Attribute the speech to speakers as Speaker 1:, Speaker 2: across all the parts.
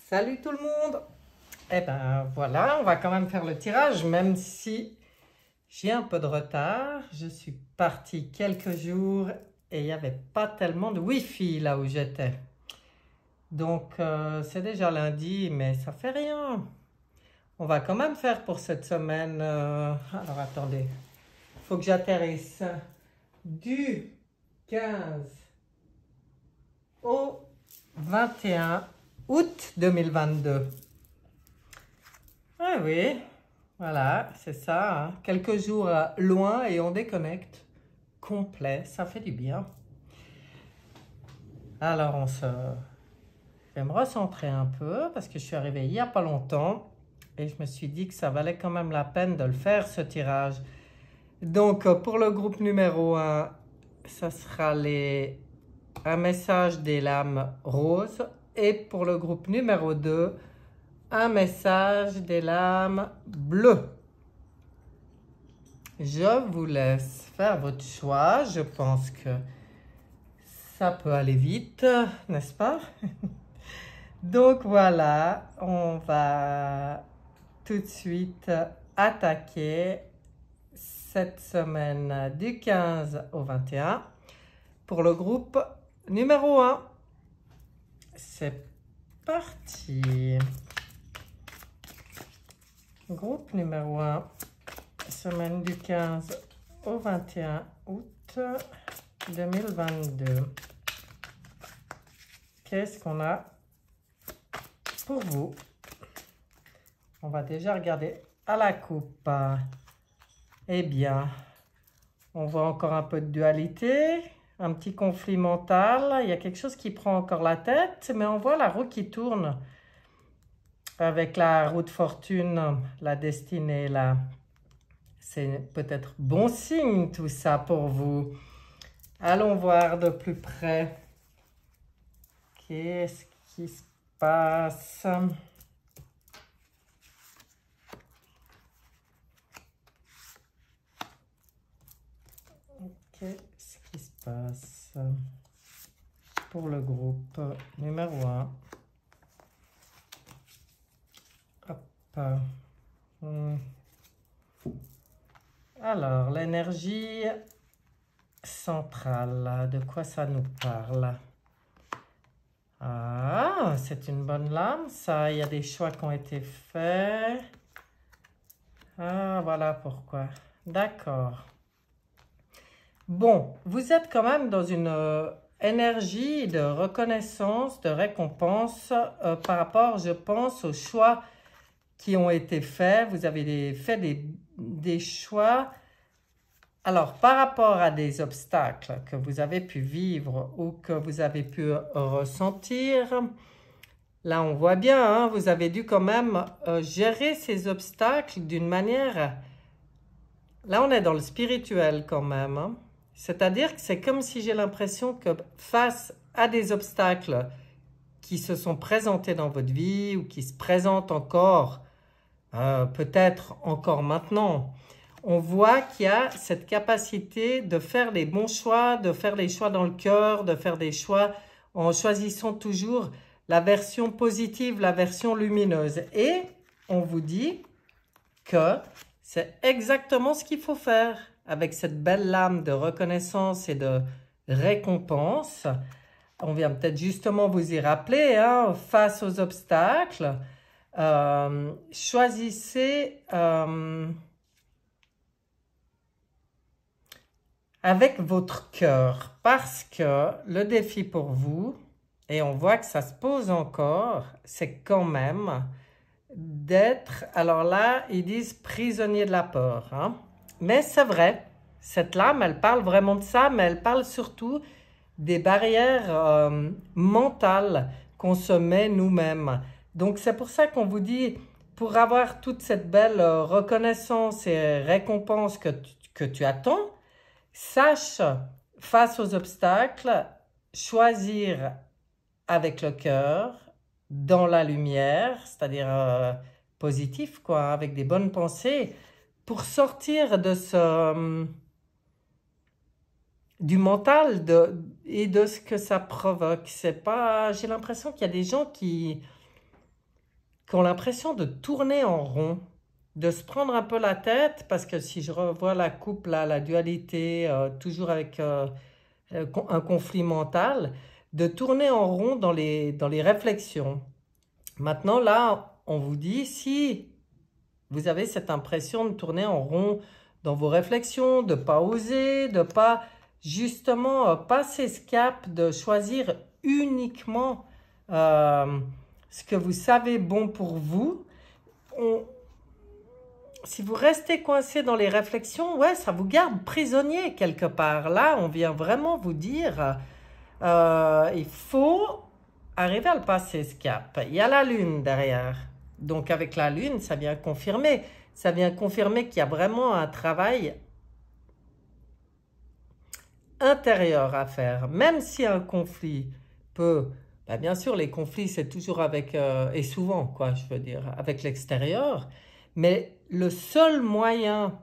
Speaker 1: Salut tout le monde! Eh ben voilà, on va quand même faire le tirage, même si j'ai un peu de retard. Je suis partie quelques jours et il n'y avait pas tellement de Wi-Fi là où j'étais. Donc c'est déjà lundi, mais ça fait rien. On va quand même faire pour cette semaine. Alors attendez, il faut que j'atterrisse du 15 au 21 août 2022. Ah oui, voilà, c'est ça, hein. Quelques jours loin et on déconnecte. Complet, ça fait du bien. Alors je vais me recentrer un peu parce que je suis arrivée il n'y a pas longtemps et je me suis dit que ça valait quand même la peine de le faire, ce tirage. Donc pour le groupe numéro 1, ça sera un message des lames roses, et pour le groupe numéro 2, un message des lames bleues. Je vous laisse faire votre choix. Je pense que ça peut aller vite, n'est-ce pas? Donc voilà, on va tout de suite attaquer cette semaine du 15 au 21 pour le groupe numéro 1. C'est parti. Groupe numéro 1, semaine du 15 au 21 août 2022. Qu'est-ce qu'on a pour vous? On va déjà regarder à la coupe. Eh bien, on voit encore un peu de dualité, un petit conflit mental. Il y a quelque chose qui prend encore la tête, mais on voit la roue qui tourne avec la roue de fortune, la destinée là. C'est peut-être bon signe tout ça pour vous. Allons voir de plus près. Qu'est-ce qui se passe? Qu'est-ce qui se passe pour le groupe numéro 1? Hop. Alors, l'énergie centrale, de quoi ça nous parle? Ah, c'est une bonne lame, ça. Il y a des choix qui ont été faits. Ah, voilà pourquoi. D'accord. Bon, vous êtes quand même dans une énergie de reconnaissance, de récompense par rapport, je pense, aux choix qui ont été faits. Vous avez fait des choix. Alors, par rapport à des obstacles que vous avez pu vivre ou que vous avez pu ressentir, là on voit bien, hein, vous avez dû quand même gérer ces obstacles d'une manière... Là on est dans le spirituel quand même, hein. C'est-à-dire que c'est comme si j'ai l'impression que face à des obstacles qui se sont présentés dans votre vie ou qui se présentent encore, peut-être encore maintenant, on voit qu'il y a cette capacité de faire les bons choix, de faire les choix dans le cœur, de faire des choix en choisissant toujours la version positive, la version lumineuse. Et on vous dit que c'est exactement ce qu'il faut faire avec cette belle lame de reconnaissance et de récompense. On vient peut-être justement vous y rappeler, hein, face aux obstacles, choisissez... avec votre cœur, parce que le défi pour vous, et on voit que ça se pose encore, c'est quand même d'être, alors là, ils disent prisonnier de la peur, hein. Mais c'est vrai, cette lame, elle parle vraiment de ça, mais elle parle surtout des barrières mentales qu'on se met nous-mêmes. Donc c'est pour ça qu'on vous dit, pour avoir toute cette belle reconnaissance et récompense que tu attends, sache, face aux obstacles, choisir avec le cœur, dans la lumière, c'est-à-dire positif, quoi, avec des bonnes pensées, pour sortir de du mental et de ce que ça provoque. C'est pas, j'ai l'impression qu'il y a des gens qui qui ont l'impression de tourner en rond, de se prendre un peu la tête, parce que si je revois la coupe, là, la dualité, toujours avec un conflit mental, de tourner en rond dans les réflexions. Maintenant, là, on vous dit, si vous avez cette impression de tourner en rond dans vos réflexions, de ne pas oser, de ne pas justement passer ce cap, de choisir uniquement ce que vous savez bon pour vous, si vous restez coincé dans les réflexions, ouais, ça vous garde prisonnier quelque part. Là, on vient vraiment vous dire, il faut arriver à le passer ce cap. Il y a la lune derrière. Donc avec la lune, ça vient confirmer. Ça vient confirmer qu'il y a vraiment un travail intérieur à faire. Même si un conflit peut... Ben bien sûr, les conflits, c'est toujours avec... et souvent, quoi, je veux dire, avec l'extérieur. Mais le seul moyen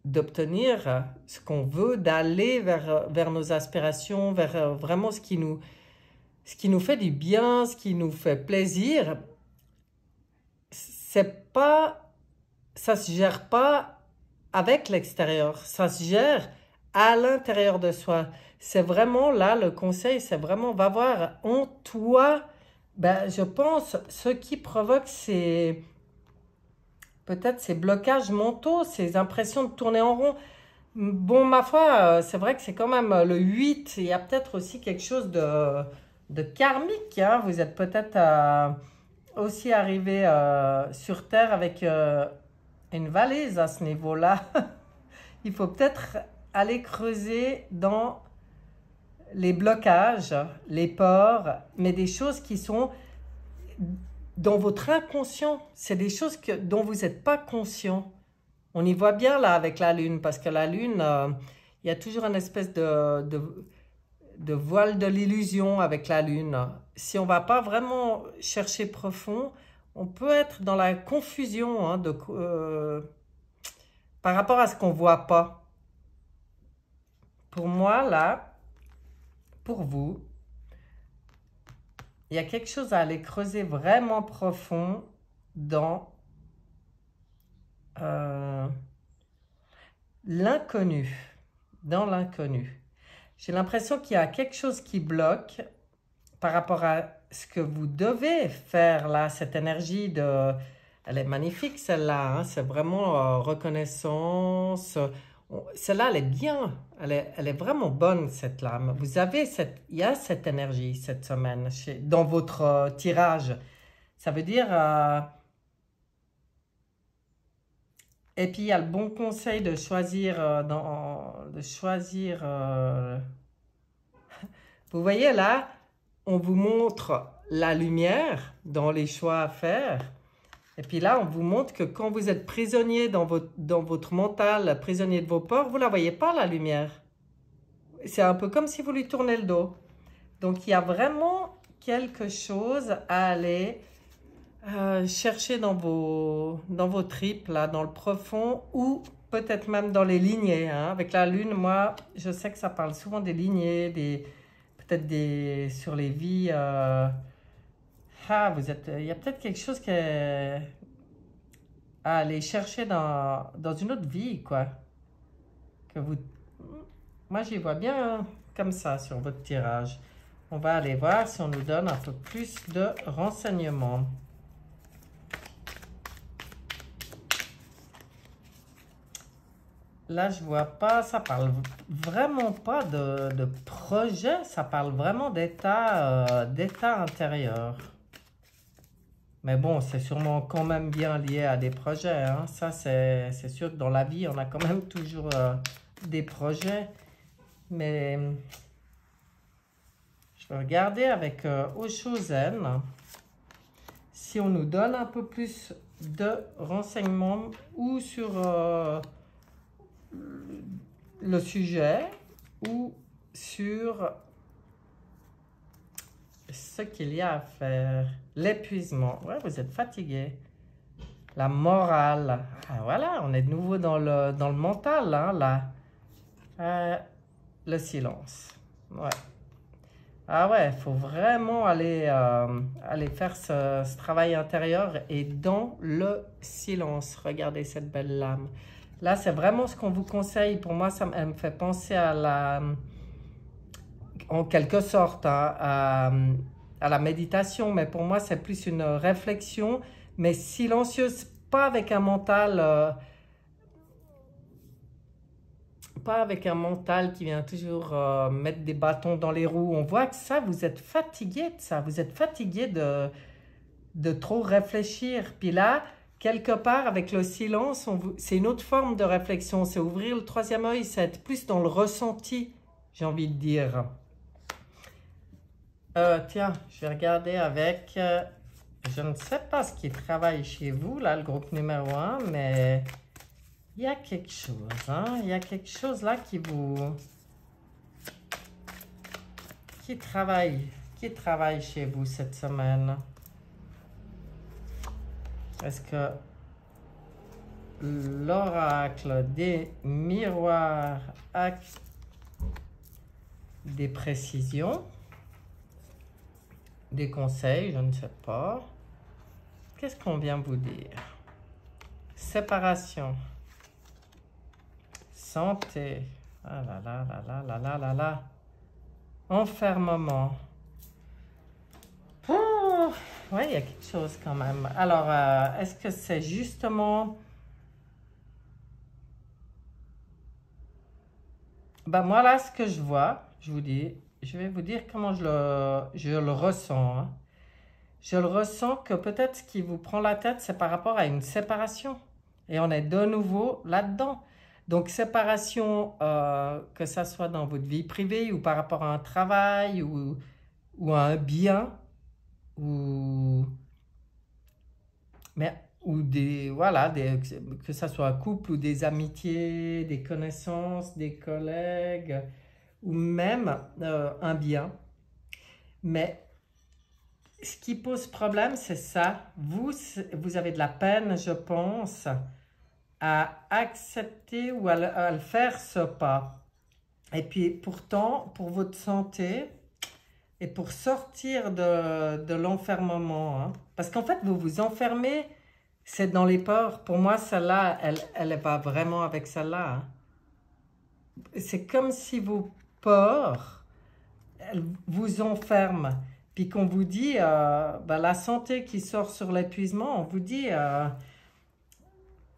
Speaker 1: d'obtenir ce qu'on veut, d'aller vers nos aspirations, vers vraiment ce qui nous fait du bien, ce qui nous fait plaisir, c'est pas, ça se gère pas avec l'extérieur, ça se gère à l'intérieur de soi. C'est vraiment là, le conseil, c'est vraiment, va voir en toi, ben, je pense, ce qui provoque peut-être ces blocages mentaux, ces impressions de tourner en rond. Bon, ma foi, c'est vrai que c'est quand même le 8. Il y a peut-être aussi quelque chose de karmique. Hein. Vous êtes peut-être aussi arrivé sur Terre avec une valise à ce niveau-là. Il faut peut-être aller creuser dans les blocages, les peurs, mais des choses qui sont dans votre inconscient. C'est des choses dont vous n'êtes pas conscient. On y voit bien là avec la lune, parce que la lune, il y a toujours une espèce de voile de l'illusion avec la lune. Si on ne va pas vraiment chercher profond, on peut être dans la confusion hein, par rapport à ce qu'on ne voit pas. Pour moi, là, pour vous, il y a quelque chose à aller creuser vraiment profond dans l'inconnu. Dans l'inconnu. J'ai l'impression qu'il y a quelque chose qui bloque par rapport à ce que vous devez faire là, cette énergie de... Elle est magnifique celle-là, hein, c'est vraiment reconnaissance. Celle-là, elle est bien, elle est vraiment bonne cette lame. Vous avez il y a cette énergie cette semaine dans votre tirage. Ça veut dire... et puis il y a le bon conseil de choisir... Vous voyez là, on vous montre la lumière dans les choix à faire. Et puis là, on vous montre que quand vous êtes prisonnier dans votre mental, prisonnier de vos peurs, vous ne la voyez pas, la lumière. C'est un peu comme si vous lui tournez le dos. Donc, il y a vraiment quelque chose à aller chercher dans vos tripes, là, dans le profond, ou peut-être même dans les lignées. Hein. Avec la lune, moi, je sais que ça parle souvent des lignées, peut-être sur les vies... il y a peut-être quelque chose à aller chercher dans une autre vie, quoi. Moi, j'y vois bien comme ça sur votre tirage. On va aller voir si on nous donne un peu plus de renseignements. Là, je vois pas, ça parle vraiment pas de projet, ça parle vraiment d'état intérieur. Mais bon, c'est sûrement quand même bien lié à des projets. Hein. Ça, c'est sûr que dans la vie, on a quand même toujours des projets. Mais je vais regarder avec Osho Zen si on nous donne un peu plus de renseignements ou sur le sujet ou sur ce qu'il y a à faire. L'épuisement. Ouais, vous êtes fatigué. La morale. Ah, voilà, on est de nouveau dans le mental, hein, là. Le silence. Ouais. Ah ouais, il faut vraiment aller faire ce travail intérieur et dans le silence. Regardez cette belle lame. Là, c'est vraiment ce qu'on vous conseille. Pour moi, elle me fait penser à en quelque sorte, hein, à la méditation. Mais pour moi, c'est plus une réflexion, mais silencieuse, pas avec un mental... pas avec un mental qui vient toujours mettre des bâtons dans les roues. On voit que ça, vous êtes fatigué de ça. Vous êtes fatigué de trop réfléchir. Puis là, quelque part, avec le silence, c'est une autre forme de réflexion. C'est ouvrir le troisième œil, c'est être plus dans le ressenti, j'ai envie de dire. Tiens, je vais regarder avec... je ne sais pas ce qui travaille chez vous, là, le groupe numéro 1, mais... il y a quelque chose, hein? Il y a quelque chose là qui travaille chez vous cette semaine. Est-ce que l'oracle des miroirs a des précisions, des conseils, je ne sais pas. Qu'est-ce qu'on vient vous dire? Séparation. Santé. Ah là là là là là là là là. Enfermement. Oh, oui, il y a quelque chose quand même. Alors, est-ce que c'est justement... Ben moi là, ce que je vois, je vous dis, je vais vous dire comment je le ressens. Hein. Je le ressens que peut-être ce qui vous prend la tête, c'est par rapport à une séparation. Et on est de nouveau là-dedans. Donc, séparation, que ça soit dans votre vie privée ou par rapport à un travail ou à un bien, ou des, voilà, que ça soit un couple ou des amitiés, des connaissances, des collègues, ou même un bien. Mais ce qui pose problème, c'est ça. Vous avez de la peine, je pense, à accepter ou à le faire ce pas. Et puis pourtant, pour votre santé et pour sortir de l'enfermement, hein, parce qu'en fait, vous vous enfermez, c'est dans les peurs. Pour moi, celle-là, elle va vraiment avec celle-là. Hein. C'est comme si vos peurs, elles vous enferment. Puis qu'on vous dit, ben, la santé qui sort sur l'épuisement, on vous dit...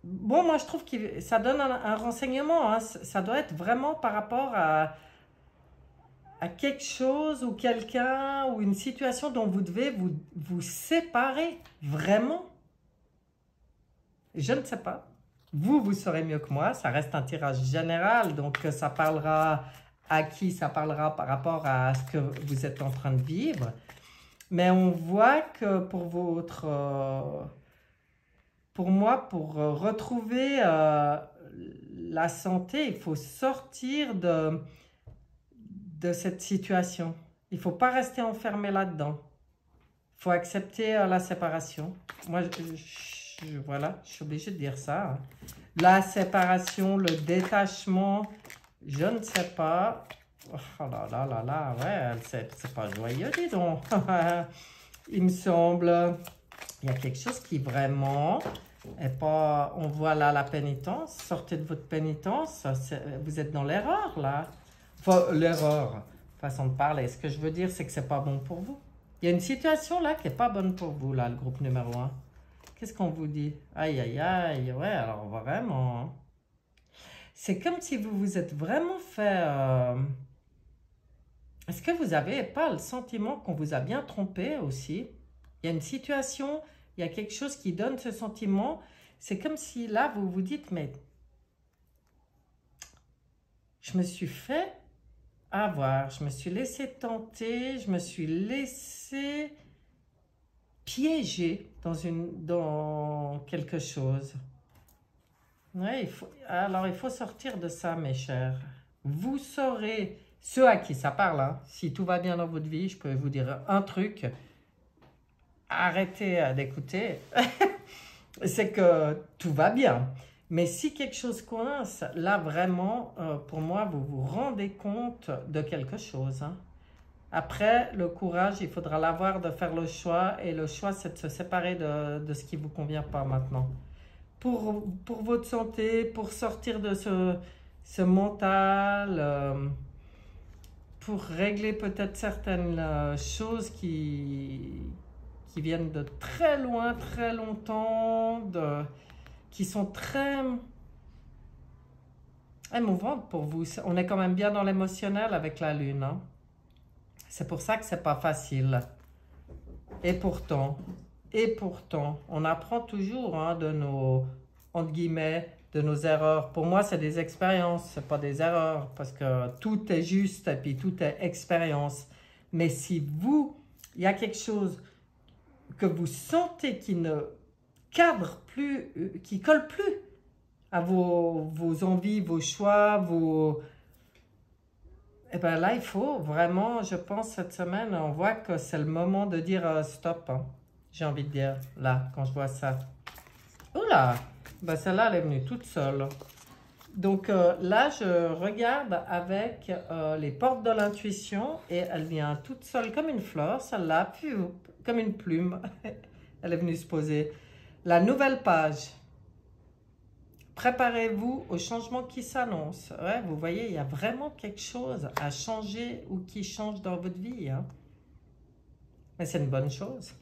Speaker 1: bon, moi, je trouve que ça donne un renseignement. Hein. Ça doit être vraiment par rapport à quelque chose ou quelqu'un ou une situation dont vous devez vous séparer. Vraiment. Je ne sais pas. Vous saurez mieux que moi. Ça reste un tirage général. Donc, ça parlera à qui? Ça parlera par rapport à ce que vous êtes en train de vivre. Mais on voit que pour pour moi, pour retrouver la santé, il faut sortir de cette situation. Il ne faut pas rester enfermé là-dedans. Il faut accepter la séparation. Moi, voilà, je suis obligée de dire ça. Hein. La séparation, le détachement, je ne sais pas. Oh là là là là, ouais, c'est pas joyeux, dis donc. Il me semble, il y a quelque chose qui vraiment est pas... On voit là la pénitence. Sortez de votre pénitence. Vous êtes dans l'erreur, là. Enfin, l'erreur, façon de parler. Ce que je veux dire, c'est que c'est pas bon pour vous. Il y a une situation là qui n'est pas bonne pour vous, là, le groupe numéro 1. Qu'est-ce qu'on vous dit? Aïe, aïe, aïe. Ouais, alors vraiment. Hein. C'est comme si vous vous êtes vraiment fait... Est-ce que vous n'avez pas le sentiment qu'on vous a bien trompé aussi? Il y a une situation, il y a quelque chose qui donne ce sentiment. C'est comme si là, vous vous dites, mais je me suis fait avoir, je me suis laissé tenter, je me suis laissé piéger dans quelque chose. Ouais, alors il faut sortir de ça, mes chers. Vous saurez, ceux à qui ça parle, hein, si tout va bien dans votre vie, je peux vous dire un truc. Arrêtez d'écouter. C'est que tout va bien. Mais si quelque chose coince, là vraiment, pour moi, vous vous rendez compte de quelque chose. Hein. Après, le courage, il faudra l'avoir de faire le choix. Et le choix, c'est de se séparer de ce qui ne vous convient pas maintenant. Pour votre santé, pour sortir de ce mental, pour régler peut-être certaines choses qui viennent de très loin, très longtemps, qui sont très émouvantes pour vous. On est quand même bien dans l'émotionnel avec la lune, hein. C'est pour ça que c'est pas facile. Et pourtant, on apprend toujours, hein, de nos, entre guillemets, de nos erreurs. Pour moi, c'est des expériences, c'est pas des erreurs, parce que tout est juste et puis tout est expérience. Mais si il y a quelque chose que vous sentez qui ne cadre plus, qui colle plus à vos envies, vos choix, et bien là, il faut vraiment, je pense, cette semaine, on voit que c'est le moment de dire stop, hein. J'ai envie de dire, là, quand je vois ça. Oula, ben celle-là, elle est venue toute seule. Donc là, je regarde avec les portes de l'intuition et elle vient toute seule comme une fleur, celle-là, comme une plume. Elle est venue se poser. La nouvelle page. Préparez-vous au changement qui s'annonce. Ouais, vous voyez, il y a vraiment quelque chose à changer ou qui change dans votre vie, hein. Mais c'est une bonne chose.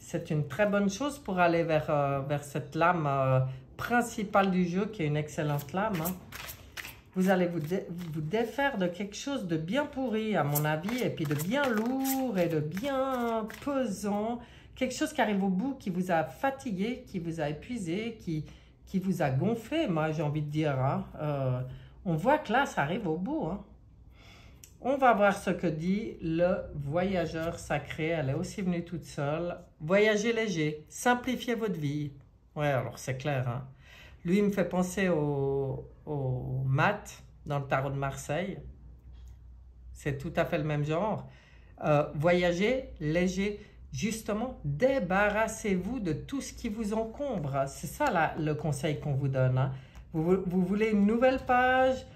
Speaker 1: C'est une très bonne chose pour aller vers cette lame principale du jeu, qui est une excellente lame, hein. Vous allez vous défaire de quelque chose de bien pourri, à mon avis, et puis de bien lourd et de bien pesant. Quelque chose qui arrive au bout, qui vous a fatigué, qui vous a épuisé, qui vous a gonflé, moi j'ai envie de dire, hein. On voit que là, ça arrive au bout, hein. On va voir ce que dit le voyageur sacré. Elle est aussi venue toute seule. Voyagez léger, simplifiez votre vie. Ouais, alors c'est clair, hein. Lui, il me fait penser au mat dans le tarot de Marseille. C'est tout à fait le même genre. Voyagez léger. Justement, débarrassez-vous de tout ce qui vous encombre. C'est ça là, le conseil qu'on vous donne, hein. Vous voulez une nouvelle page,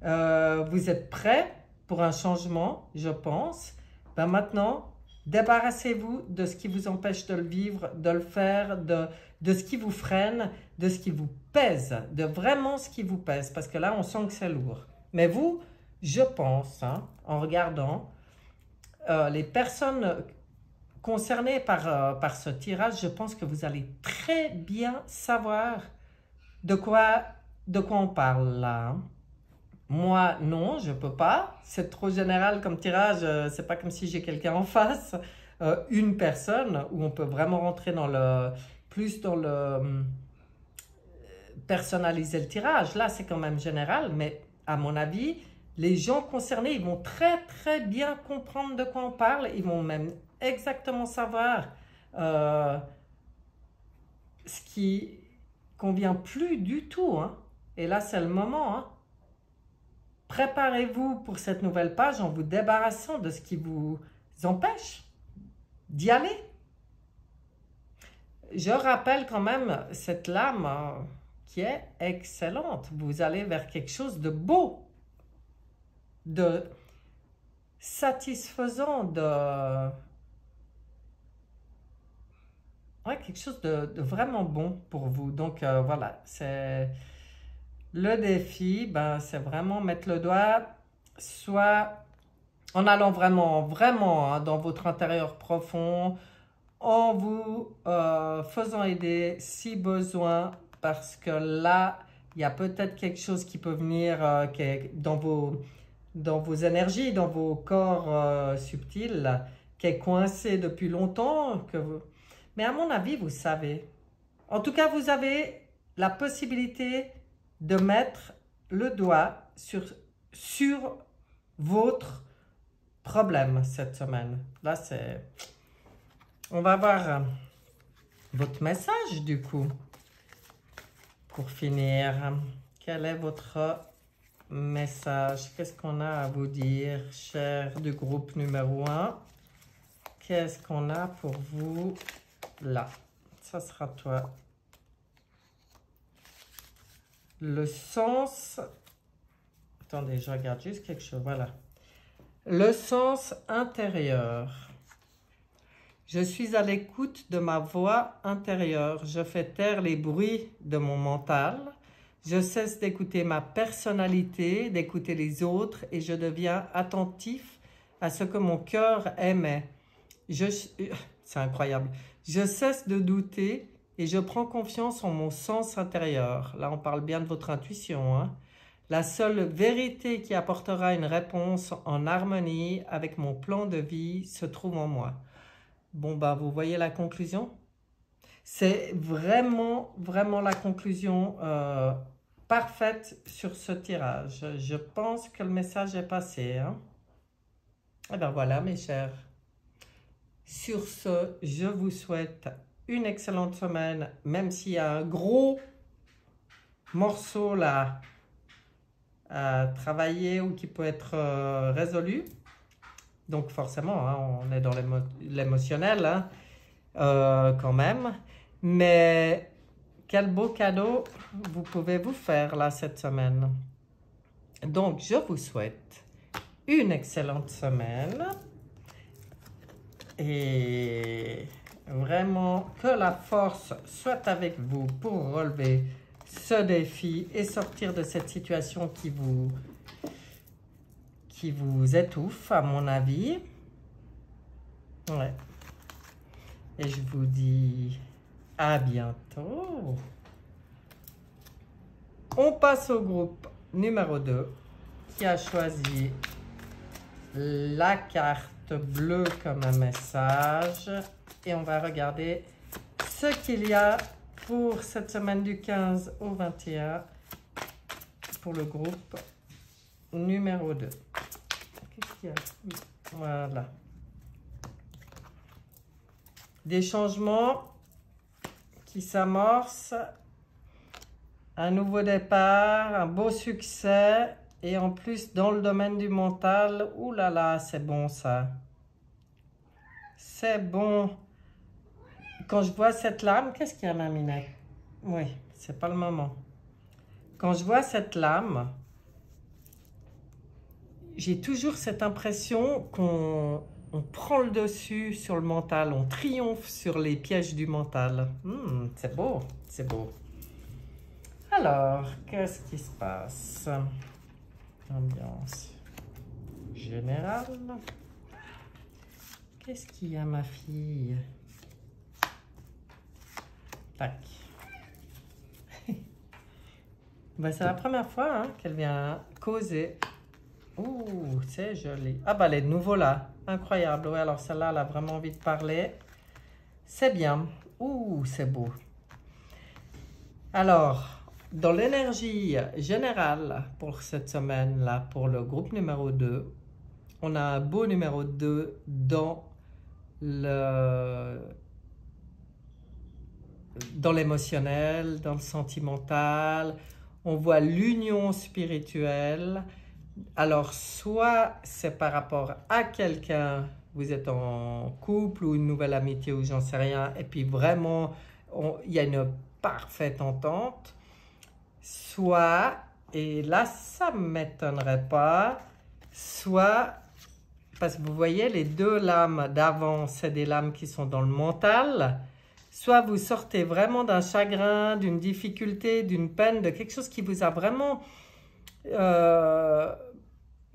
Speaker 1: vous êtes prêt pour un changement, je pense. Ben maintenant, débarrassez-vous de ce qui vous empêche de le vivre, de le faire, de ce qui vous freine, de ce qui vous pèse, de vraiment ce qui vous pèse, parce que là, on sent que c'est lourd. Mais vous, je pense, hein, en regardant, les personnes concernées par ce tirage, je pense que vous allez très bien savoir de quoi on parle là, hein. Moi, non, je ne peux pas. C'est trop général comme tirage. C'est pas comme si j'ai quelqu'un en face. Une personne où on peut vraiment rentrer plus dans le personnaliser le tirage. Là, c'est quand même général. Mais à mon avis, les gens concernés, ils vont très, très bien comprendre de quoi on parle. Ils vont même exactement savoir ce qui convient plus du tout, hein. Et là, c'est le moment, hein. Préparez-vous pour cette nouvelle page en vous débarrassant de ce qui vous empêche d'y aller. Je rappelle quand même cette lame qui est excellente. Vous allez vers quelque chose de beau, de satisfaisant, ouais, quelque chose de vraiment bon pour vous. Donc voilà, c'est... Le défi, ben, c'est vraiment mettre le doigt, soit en allant vraiment, vraiment, hein, dans votre intérieur profond, en vous faisant aider si besoin, parce que là, il y a peut-être quelque chose qui peut venir qui est dans vos énergies, dans vos corps subtils, qui est coincé depuis longtemps. Mais à mon avis, vous savez. En tout cas, vous avez la possibilité de mettre le doigt sur votre problème cette semaine. Là, c'est... On va voir votre message du coup. Pour finir, quel est votre message? Qu'est-ce qu'on a à vous dire, cher du groupe numéro 1? Qu'est-ce qu'on a pour vous là? Ça sera toi. Le sens, attendez, je regarde juste quelque chose, voilà. Le sens intérieur. Je suis à l'écoute de ma voix intérieure. Je fais taire les bruits de mon mental. Je cesse d'écouter ma personnalité, d'écouter les autres et je deviens attentif à ce que mon cœur aimait. C'est incroyable. Je cesse de douter et je prends confiance en mon sens intérieur. Là, on parle bien de votre intuition, hein. La seule vérité qui apportera une réponse en harmonie avec mon plan de vie se trouve en moi. Bon, bah, vous voyez la conclusion? C'est vraiment, vraiment la conclusion parfaite sur ce tirage. Je pense que le message est passé, hein? Et bien voilà, mes chers. Sur ce, je vous souhaite une excellente semaine, même s'il y a un gros morceau là à travailler ou qui peut être résolu. Donc forcément, hein, on est dans l'émotionnel hein, quand même. Mais quel beau cadeau vous pouvez vous faire là cette semaine. Donc je vous souhaite une excellente semaine. Et vraiment que la force soit avec vous pour relever ce défi et sortir de cette situation qui vous étouffe, à mon avis. Ouais. Et je vous dis à bientôt. On passe au groupe numéro 2 qui a choisi la carte bleue comme un message. Et on va regarder ce qu'il y a pour cette semaine du 15 au 21 pour le groupe numéro 2. Qu'est-ce qu'il y a? Voilà. Des changements qui s'amorcent, un nouveau départ, un beau succès et en plus dans le domaine du mental, ouh là là, c'est bon ça. C'est bon. Quand je vois cette lame, qu'est-ce qu'il y a, ma minette? Oui, c'est pas le moment. Quand je vois cette lame, j'ai toujours cette impression qu'on prend le dessus sur le mental, on triomphe sur les pièges du mental. C'est beau, c'est beau. Alors, qu'est-ce qui se passe? Ambiance générale. Qu'est-ce qu'il y a, ma fille? Tac. Ben, c'est la première fois hein, qu'elle vient causer. Ouh, c'est joli. Ah bah elle est de nouveau là. Incroyable. Oui, alors celle-là, elle a vraiment envie de parler. C'est bien. Ouh, c'est beau. Alors, dans l'énergie générale pour cette semaine-là, pour le groupe numéro 2, on a un beau numéro 2 dans l'émotionnel, dans le sentimental. On voit l'union spirituelle. Alors, soit c'est par rapport à quelqu'un, vous êtes en couple ou une nouvelle amitié ou j'en sais rien, et puis vraiment, il y a une parfaite entente. Soit, et là, ça ne m'étonnerait pas, soit, parce que vous voyez, les deux lames d'avant, c'est des lames qui sont dans le mental. Soit vous sortez vraiment d'un chagrin, d'une difficulté, d'une peine, de quelque chose qui vous a vraiment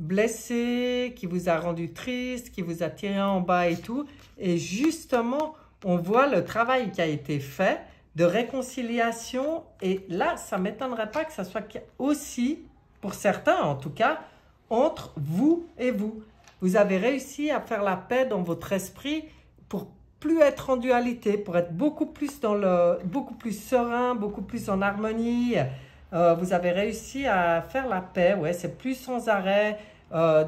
Speaker 1: blessé, qui vous a rendu triste, qui vous a tiré en bas et tout. Et justement, on voit le travail qui a été fait de réconciliation. Et là, ça ne m'étonnerait pas que ça soit aussi, pour certains en tout cas, entre vous et vous. Vous avez réussi à faire la paix dans votre esprit pour plus être en dualité, pour être beaucoup plus beaucoup plus serein, beaucoup plus en harmonie. Vous avez réussi à faire la paix, ouais, c'est plus sans arrêt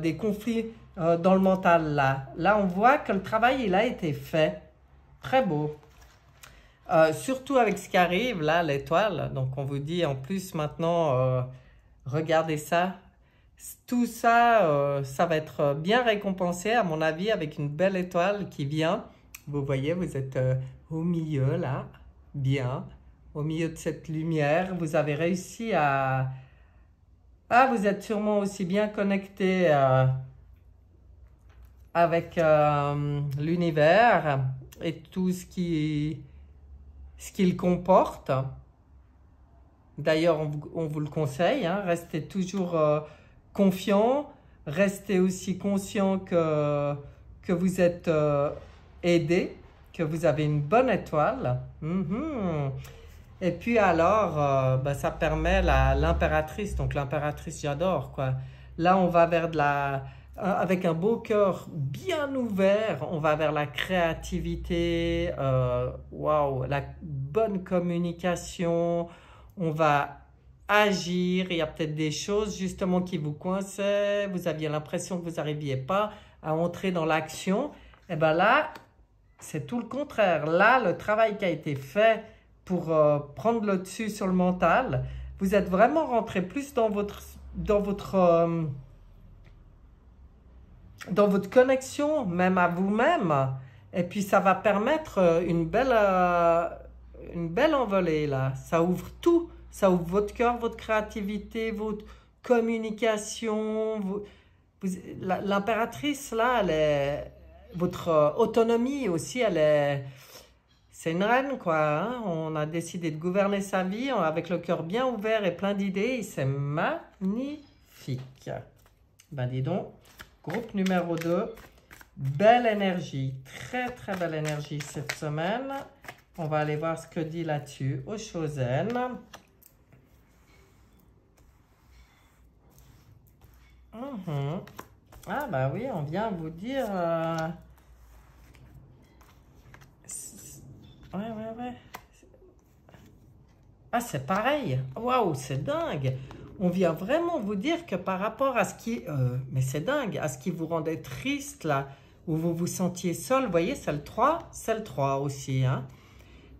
Speaker 1: des conflits dans le mental là. Là, on voit que le travail, il a été fait. Très beau. Surtout avec ce qui arrive là, l'étoile. Donc, on vous dit en plus maintenant, regardez ça. Tout ça, ça va être bien récompensé à mon avis avec une belle étoile qui vient. Vous voyez, vous êtes au milieu là, bien, au milieu de cette lumière. Vous avez réussi à... Ah, vous êtes sûrement aussi bien connecté avec l'univers et tout ce qu'il comporte. D'ailleurs, on vous le conseille, hein, restez toujours confiant, restez aussi conscient que vous êtes aidé, que vous avez une bonne étoile. Et puis alors, ça permet l'impératrice. Donc l'impératrice, j'adore, quoi. Là, on va vers avec un beau cœur bien ouvert, on va vers la créativité, waouh, la bonne communication, on va agir. Il y a peut-être des choses justement qui vous coinçaient, vous aviez l'impression que vous n'arriviez pas à entrer dans l'action. Et bien là, c'est tout le contraire. Là, le travail qui a été fait pour prendre le dessus sur le mental, vous êtes vraiment rentré plus dans votre connexion, même à vous-même. Et puis, ça va permettre une belle envolée, là. Ça ouvre tout. Ça ouvre votre cœur, votre créativité, votre communication. L'impératrice, là, votre autonomie aussi, c'est une reine, quoi. Hein? On a décidé de gouverner sa vie avec le cœur bien ouvert et plein d'idées. C'est magnifique. Ben, dis donc. Groupe numéro 2, belle énergie, très très belle énergie cette semaine. On va aller voir ce que dit là-dessus Oshozen. Ah bah oui, on vient vous dire... Ouais. Ah, c'est pareil. Waouh, c'est dingue. On vient vraiment vous dire que par rapport à ce qui... mais c'est dingue, à ce qui vous rendait triste, là, où vous vous sentiez seul, vous voyez, c'est le 3 aussi, hein.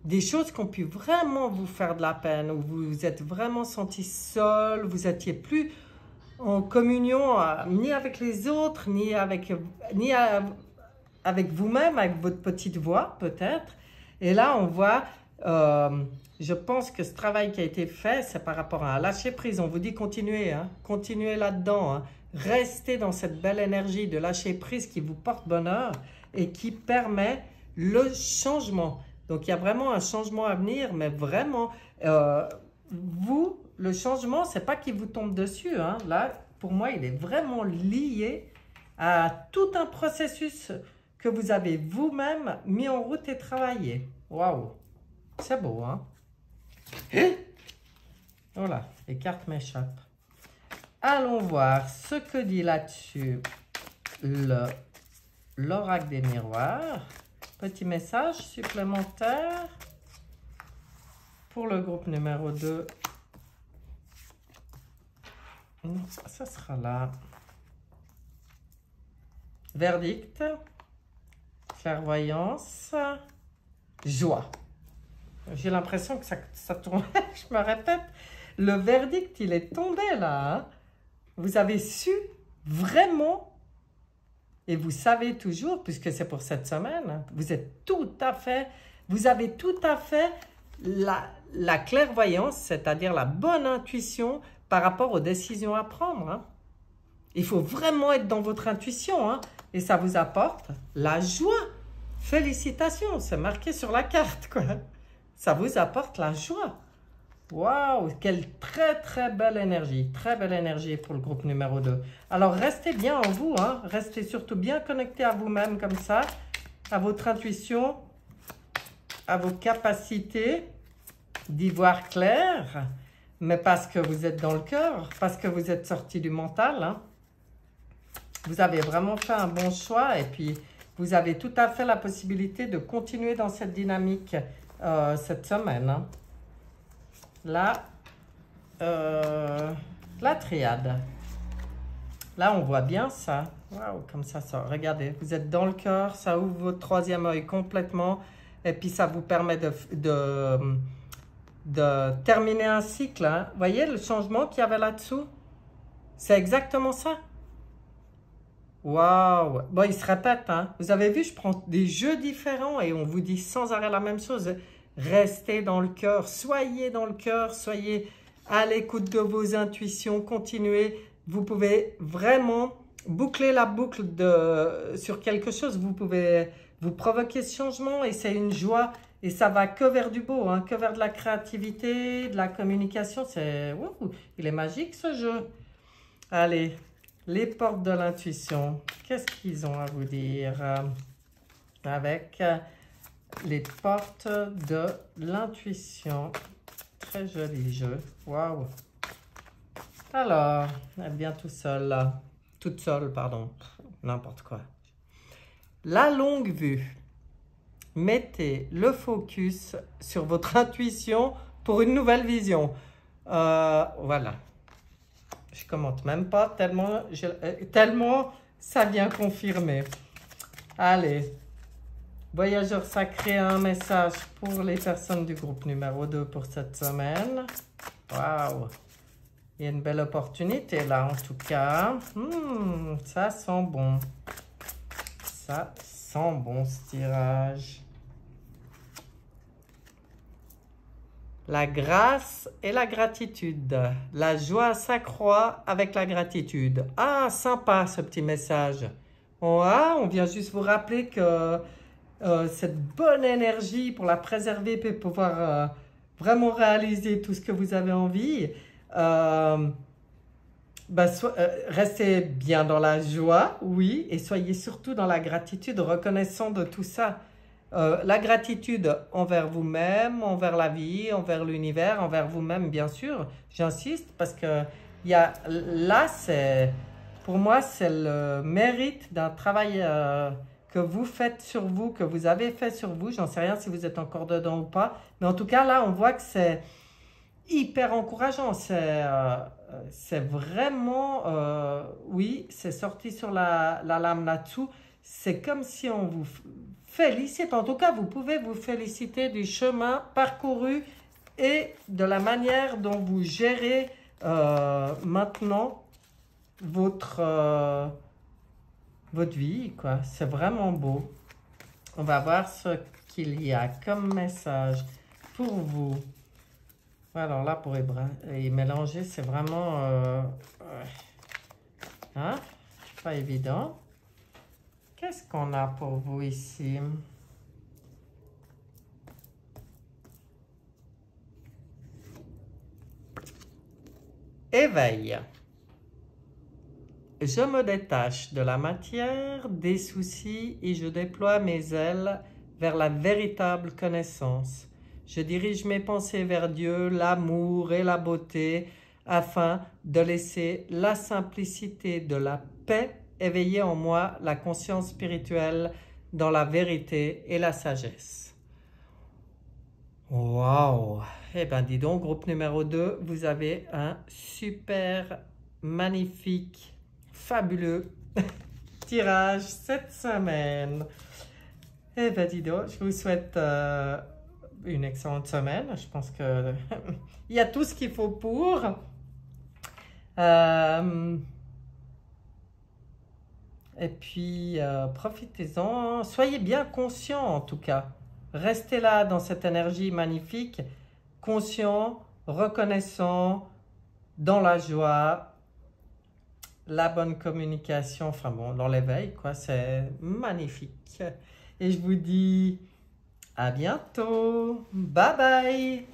Speaker 1: Des choses qui ont pu vraiment vous faire de la peine, où vous vous êtes vraiment senti seul, vous n'étiez plus en communion ni avec les autres, ni avec vous-même, avec votre petite voix, peut-être. Et là, on voit... je pense que ce travail qui a été fait, c'est par rapport à lâcher prise. On vous dit continuez, hein, continuez là-dedans. Hein. Restez dans cette belle énergie de lâcher prise qui vous porte bonheur et qui permet le changement. Donc, il y a vraiment un changement à venir, mais vraiment, le changement, ce n'est pas qu'il vous tombe dessus. Hein. Là, pour moi, il est vraiment lié à tout un processus que vous avez vous-même mis en route et travaillé. Waouh! C'est beau, hein? Voilà, les cartes m'échappent. Allons voir ce que dit là-dessus l'oracle des miroirs. Petit message supplémentaire pour le groupe numéro 2. Ça sera là. Verdict, clairvoyance, joie. J'ai l'impression que ça tourne, je me répète, le verdict, il est tombé là. Hein? Vous avez su vraiment, et vous savez toujours, puisque c'est pour cette semaine, vous avez tout à fait la clairvoyance, c'est-à-dire la bonne intuition par rapport aux décisions à prendre. Hein? Il faut vraiment être dans votre intuition, hein? Et ça vous apporte la joie. Félicitations, c'est marqué sur la carte, quoi. Ça vous apporte la joie. Waouh, quelle très très belle énergie pour le groupe numéro 2. Alors restez bien en vous, hein. Restez surtout bien connecté à vous-même comme ça, à votre intuition, à vos capacités d'y voir clair, mais parce que vous êtes dans le cœur, parce que vous êtes sorti du mental. Hein. Vous avez vraiment fait un bon choix et puis vous avez tout à fait la possibilité de continuer dans cette dynamique cette semaine. Hein. Là, la triade. Là, on voit bien ça. Waouh, comme ça sort. Regardez, vous êtes dans le cœur, ça ouvre votre troisième œil complètement. Et puis, ça vous permet de terminer un cycle. Hein. Vous voyez le changement qu'il y avait là-dessous? C'est exactement ça. Waouh! Bon, il se répète. Hein. Vous avez vu, je prends des jeux différents et on vous dit sans arrêt la même chose. Restez dans le cœur, soyez dans le cœur, soyez à l'écoute de vos intuitions, continuez. Vous pouvez vraiment boucler la boucle sur quelque chose. Vous pouvez vous provoquer ce changement et c'est une joie. Et ça va que vers du beau, hein, que vers de la créativité, de la communication. Il est magique ce jeu. Allez, les portes de l'intuition. Qu'est-ce qu'ils ont à vous dire avec les portes de l'intuition? Très joli jeu. Waouh! Alors, elle vient tout seul là. Toute seule, pardon. N'importe quoi. La longue vue. Mettez le focus sur votre intuition pour une nouvelle vision. Voilà. Je commente même pas tellement ça vient confirmer. Allez. Voyageur sacré, un message pour les personnes du groupe numéro 2 pour cette semaine. Waouh! Il y a une belle opportunité là en tout cas. Ça sent bon. Ça sent bon ce tirage. La grâce et la gratitude. La joie s'accroît avec la gratitude. Ah, sympa ce petit message. On vient juste vous rappeler que cette bonne énergie, pour la préserver et pouvoir vraiment réaliser tout ce que vous avez envie, restez bien dans la joie, oui, et soyez surtout dans la gratitude, reconnaissant de tout ça. La gratitude envers vous-même, envers la vie, envers l'univers, envers vous-même, bien sûr. J'insiste parce que là, pour moi, c'est le mérite d'un travail que vous faites sur vous, que vous avez fait sur vous. J'en sais rien si vous êtes encore dedans ou pas. Mais en tout cas, là, on voit que c'est hyper encourageant. C'est vraiment, oui, c'est sorti sur la lame là-dessous. C'est comme si on vous félicite. En tout cas, vous pouvez vous féliciter du chemin parcouru et de la manière dont vous gérez maintenant votre vie, quoi. C'est vraiment beau. On va voir ce qu'il y a comme message pour vous. Alors là, pour y mélanger, c'est vraiment hein? Pas évident. Qu'est-ce qu'on a pour vous ici? Éveil. Je me détache de la matière, des soucis et je déploie mes ailes vers la véritable connaissance. Je dirige mes pensées vers Dieu, l'amour et la beauté afin de laisser la simplicité de la paix éveiller en moi la conscience spirituelle dans la vérité et la sagesse. Waouh! Eh bien, dis donc, groupe numéro 2, vous avez un super, magnifique, fabuleux tirage cette semaine. Eh bien, dis donc, je vous souhaite une excellente semaine. Je pense que il y a tout ce qu'il faut pour. Et puis, profitez-en. Soyez bien conscient, en tout cas. Restez là dans cette énergie magnifique, conscient, reconnaissant, dans la joie, la bonne communication, enfin bon, dans l'éveil, quoi. C'est magnifique. Et je vous dis à bientôt. Bye bye.